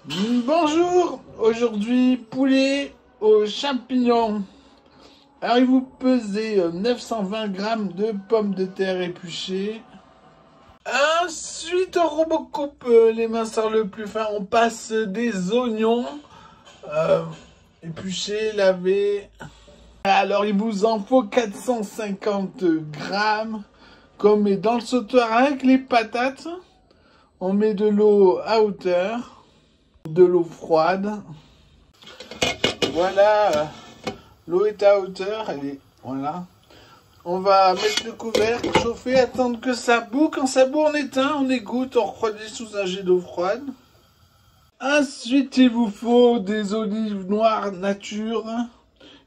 Bonjour, aujourd'hui poulet aux champignons. Alors il vous pesez 920 grammes de pommes de terre épluchées. Ensuite au robot coupe les minceurs le plus fin, on passe des oignons épluchés, lavés. Alors il vous en faut 450 grammes qu'on met dans le sautoir avec les patates. On met de l'eau à hauteur, de l'eau froide. Voilà, l'eau est à hauteur, voilà. On va mettre le couvercle, chauffer, attendre que ça bout. Quand ça bout, on éteint, on égoutte, on refroidit sous un jet d'eau froide. Ensuite, il vous faut des olives noires nature.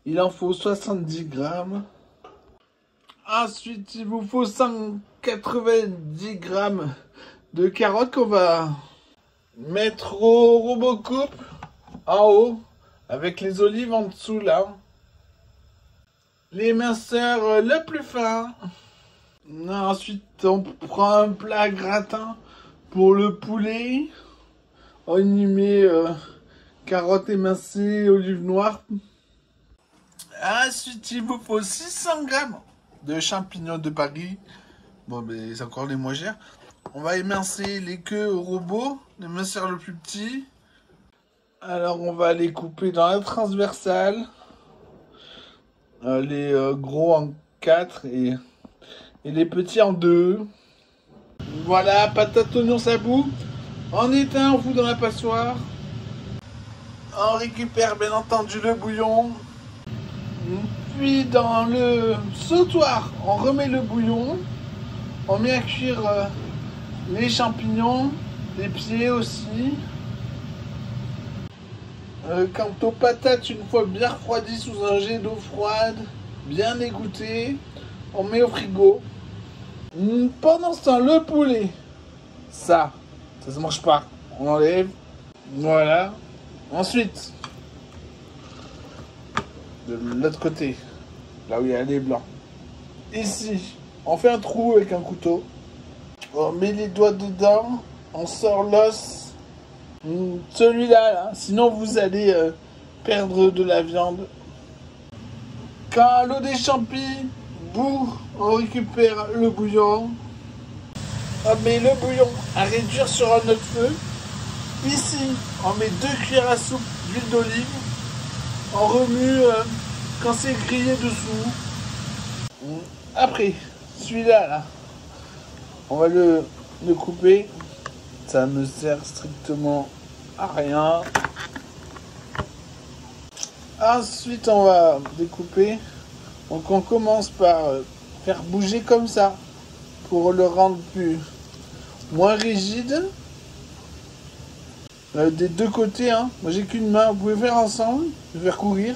Il en faut 70 grammes. Ensuite, il vous faut 190 grammes de carottes qu'on va mettre au robot coupe en haut avec les olives en dessous là. Les minceurs le plus fin. Ensuite, on prend un plat gratin pour le poulet. On y met carottes émincées, olives noires. Ensuite, il vous faut 600 grammes de champignons de Paris. Bon, mais c'est encore les moins chers. On va émincer les queues au robot, les minceurs le plus petit. Alors, on va les couper dans la transversale. Les gros en 4 et les petits en 2. Voilà, patates, oignons, ça bout. On éteint, on fout dans la passoire. On récupère bien entendu le bouillon. Puis dans le sautoir, on remet le bouillon. On met à cuire les champignons, les pieds aussi. Quant aux patates, une fois bien refroidies sous un jet d'eau froide, bien égouttées, on met au frigo. Pendant ce temps, le poulet, ça se mange pas. On enlève. Voilà. Ensuite, de l'autre côté, là où il y a les blancs. Ici, on fait un trou avec un couteau. On met les doigts dedans. On sort l'os. Celui-là, là, sinon vous allez perdre de la viande. Quand l'eau des champis bout, on récupère le bouillon. On met le bouillon à réduire sur un autre feu. Ici, on met 2 cuillères à soupe d'huile d'olive. On remue quand c'est grillé dessous. Après, celui-là, là, on va le couper. Ça ne sert strictement à rien. Ensuite, on va découper. Donc, on commence par faire bouger comme ça pour le rendre moins rigide. Des deux côtés, hein. Moi, j'ai qu'une main. Vous pouvez faire ensemble. Je vais faire courir.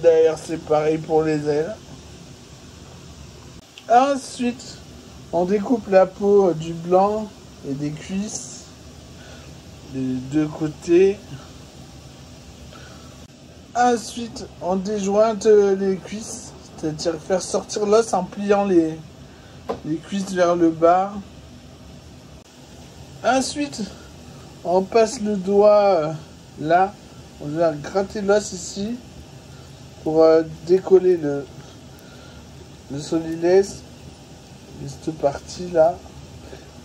D'ailleurs, c'est pareil pour les ailes. Ensuite, on découpe la peau du blanc et des cuisses des deux côtés. Ensuite, on déjointe les cuisses, c'est-à-dire faire sortir l'os en pliant les cuisses vers le bas. Ensuite, on passe le doigt là, on vient gratter l'os ici pour décoller le solilès, cette partie là.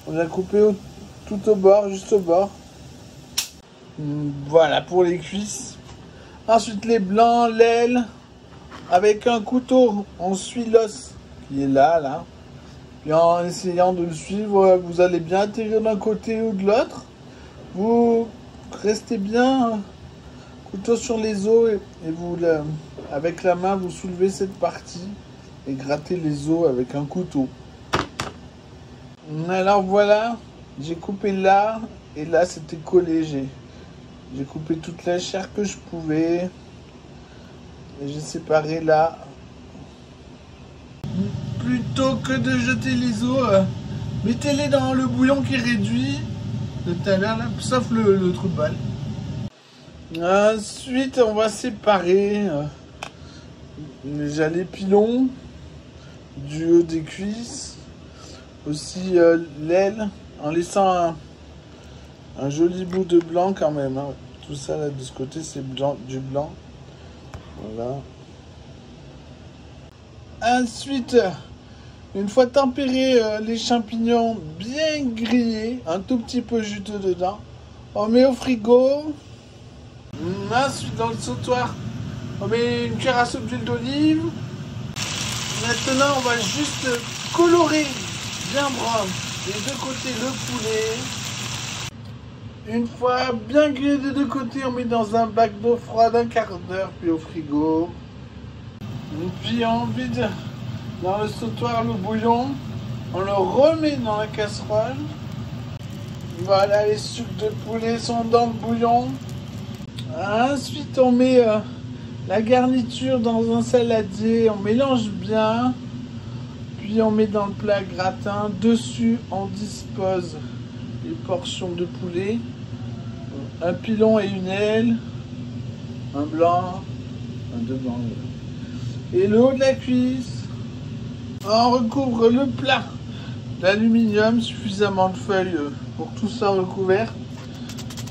On vient couper tout au bord, juste au bord. Voilà pour les cuisses. Ensuite les blancs, l'aile. Avec un couteau, on suit l'os qui est là. Puis en essayant de le suivre, vous allez bien atterrir d'un côté ou de l'autre. Vous restez bien couteau sur les os et vous, avec la main, vous soulevez cette partie et grattez les os avec un couteau. Alors voilà, j'ai coupé là et là c'était collé. J'ai coupé toute la chair que je pouvais et j'ai séparé là. Plutôt que de jeter les os, mettez-les dans le bouillon qui réduit de tout à l'heure là, sauf le trou de balle. Ensuite, on va séparer déjà les pilons du haut des cuisses. Aussi l'aile en laissant Un joli bout de blanc quand même. Hein. Tout ça là de ce côté, c'est blanc, du blanc. Voilà. Ensuite, une fois tempérés les champignons bien grillés, un tout petit peu juteux dedans, on met au frigo. Ensuite, dans le sautoir, on met une cuillère à soupe d'huile d'olive. Maintenant, on va juste colorer bien brun des deux côtés le poulet. Une fois bien grillé des deux côtés, on met dans un bac d'eau froide un quart d'heure, puis au frigo. Et puis on vide dans le sautoir le bouillon. On le remet dans la casserole. Voilà, les sucres de poulet sont dans le bouillon. Ensuite, on met la garniture dans un saladier. On mélange bien. Puis on met dans le plat gratin. Dessus, on dispose les portions de poulet. Un pilon et une aile. Un blanc. Un deux blancs. Et le haut de la cuisse. On recouvre le plat d'aluminium, suffisamment de feuilles pour que tout soit recouvert.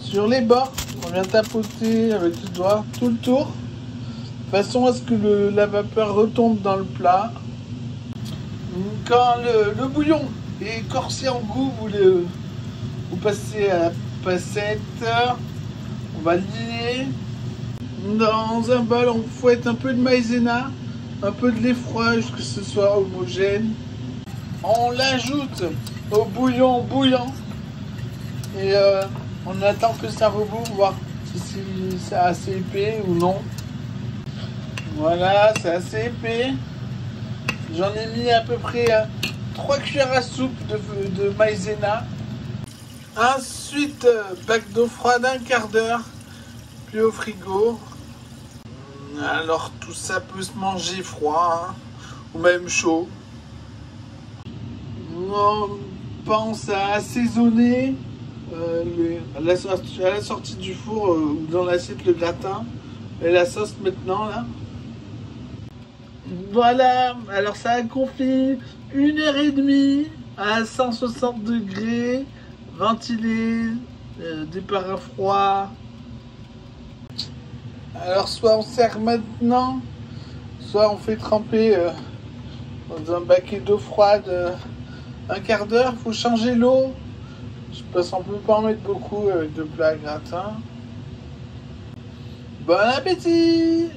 Sur les bords, on vient tapoter avec le doigt tout le tour, de façon à ce que la vapeur retombe dans le plat. Quand le bouillon est corsé en goût, vous passez à la passette. On va lier. Dans un bol, on fouette un peu de maïzena, un peu de lait froid, jusqu'à ce que ce soit homogène. On l'ajoute au bouillon bouillant et on attend que ça rebouffe, voir si c'est assez épais ou non. Voilà, c'est assez épais. J'en ai mis à peu près 3 cuillères à soupe de maïzena. Ensuite, bac d'eau froide un quart d'heure, puis au frigo. Alors tout ça peut se manger froid, hein, ou même chaud. On pense à assaisonner à la sortie du four ou dans l'assiette le gratin et la sauce maintenant là. Voilà, alors ça a confit 1h30 à 160 degrés, ventilé, départ à froid. Alors soit on sert maintenant, soit on fait tremper dans un baquet d'eau froide un quart d'heure. Il faut changer l'eau. Je pense qu'on peut pas en mettre beaucoup avec de plats à gratin. Bon appétit!